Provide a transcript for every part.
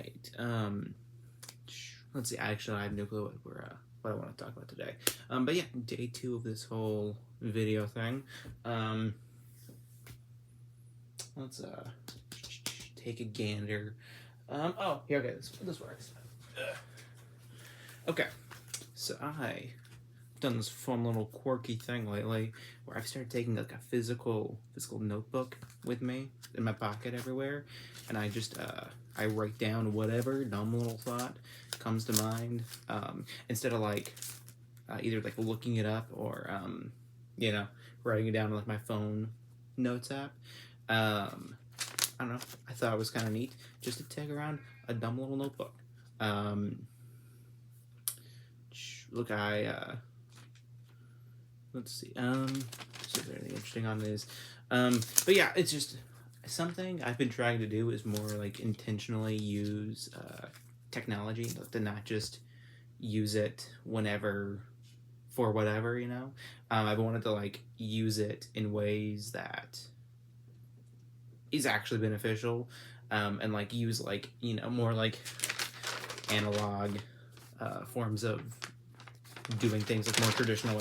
right. Let's see. Actually, I have no clue what I want to talk about today. But yeah, day 2 of this whole video thing. Let's take a gander. Oh, here. Okay, this works. Okay, so I've done this fun little quirky thing lately where I've started taking like a physical notebook with me in my pocket everywhere, and I just I write down whatever dumb little thought comes to mind, instead of like either like looking it up or writing it down on like my phone notes app. I don't know. I thought it was kind of neat just to take around a dumb little notebook. Look, let's see. So there anything interesting on this? But yeah, it's just something I've been trying to do is more like intentionally use technology to not just use it whenever for whatever, you know. I've wanted to like use it in ways that is actually beneficial, and like use like more like analog forms of doing things, like more traditional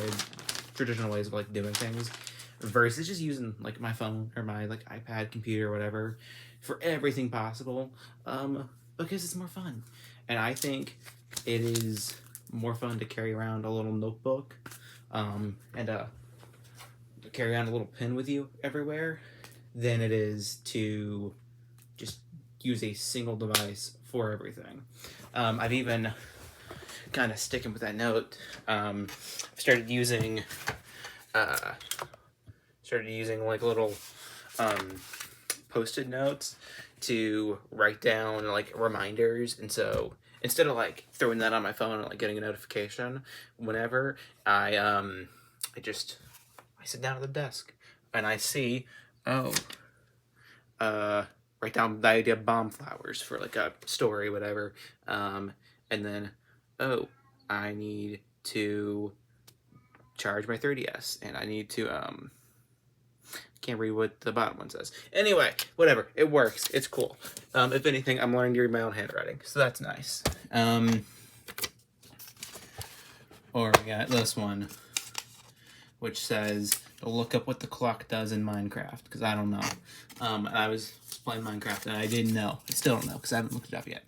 ways of like doing things, versus just using like my phone or my like iPad, computer, whatever, for everything possible, because it's more fun. And I think it is more fun to carry around a little notebook, and carry around a little pen with you everywhere, than it is to just use a single device for everything. I've even kind of sticking with that note. Started using like little post-it notes to write down like reminders, and so instead of like throwing that on my phone and like getting a notification whenever I sit down at the desk and I see, write down the idea of bomb flowers for like a story, whatever, and then I need to charge my 3DS, and I need to can't read what the bottom one says. Anyway, whatever, it works. It's cool. If anything, I'm learning to read my own handwriting, so that's nice. Or we got this one, which says to look up what the clock does in Minecraft, because I don't know. I was playing Minecraft and I didn't know. I still don't know because I haven't looked it up yet.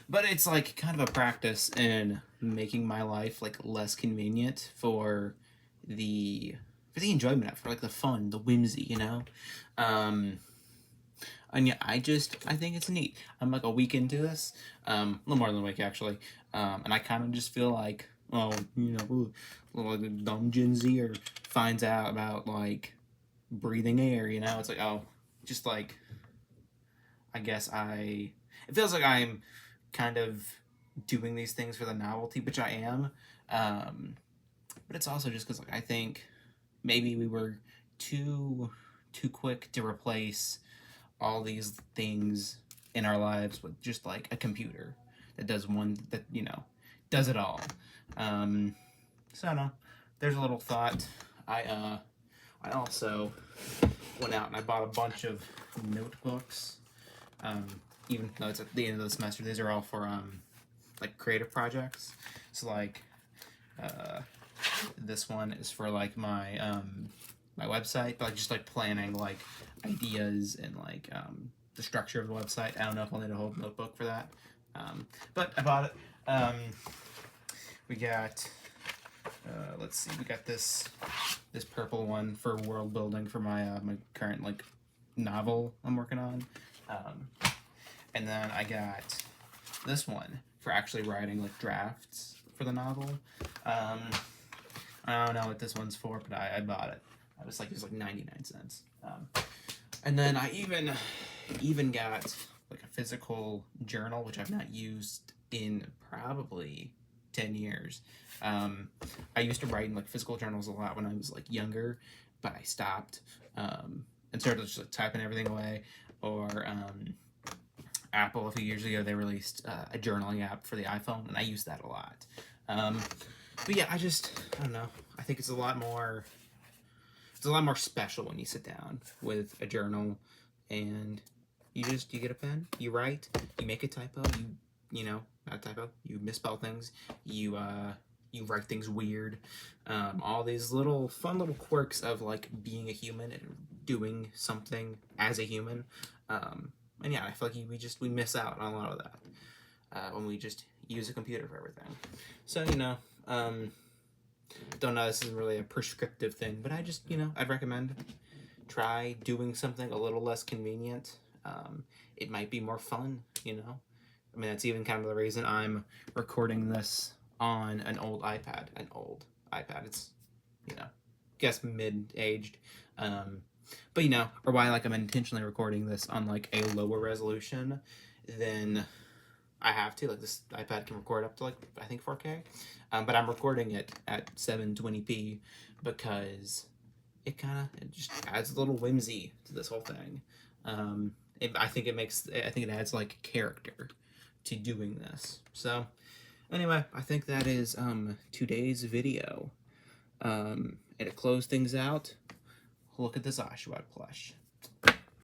But it's like kind of a practice in making my life like less convenient for the enjoyment of it, for like the fun, the whimsy, you know. And yeah, I think it's neat. I'm like a week into this, a little more than a week actually, and I kind of just feel like, well, like a dumb Gen Zer finds out about like breathing air, you know. It's like, oh, just like, I guess it feels like I'm kind of doing these things for the novelty, which I am, but it's also just because like I think maybe we were too quick to replace all these things in our lives with just like a computer that does does it all. So I don't know. There's a little thought. I also went out and I bought a bunch of notebooks. Even though it's at the end of the semester, these are all for like creative projects. So like this one is for like my my website, but like just like planning like ideas and like the structure of the website. I don't know if I'll need a whole notebook for that, but I bought it. We got let's see, we got this purple one for world building for my my current like novel I'm working on, and then I got this one for actually writing like drafts for the novel. I don't know what this one's for, but I bought it. It was like 99 cents. And then I even got like a physical journal, which I've not used in probably 10 years. I used to write in like physical journals a lot when I was like younger, but I stopped and started just like typing everything away. Or Apple a few years ago, they released a journaling app for the iPhone, and I use that a lot. But yeah, I don't know. I think it's a lot more special when you sit down with a journal and You get a pen, you write, you make a typo, you know, not a typo, you misspell things, you write things weird. All these little fun little quirks of like being a human and doing something as a human. And yeah, I feel like we miss out on a lot of that when we just use a computer for everything. So, you know, don't know, this isn't really a prescriptive thing, but I just, you know, I'd recommend try doing something a little less convenient. It might be more fun, you know. I mean, that's even kind of the reason I'm recording this on an old iPad. It's, you know, I guess mid-aged. But, you know, or why, like, I'm intentionally recording this on, like, a lower resolution than I have to. Like, this iPad can record up to, like, I think 4K. But I'm recording it at 720p because it just adds a little whimsy to this whole thing. I think it adds, like, character to doing this. So, anyway, I think that is today's video. And to close things out, look at this Oshawott plush.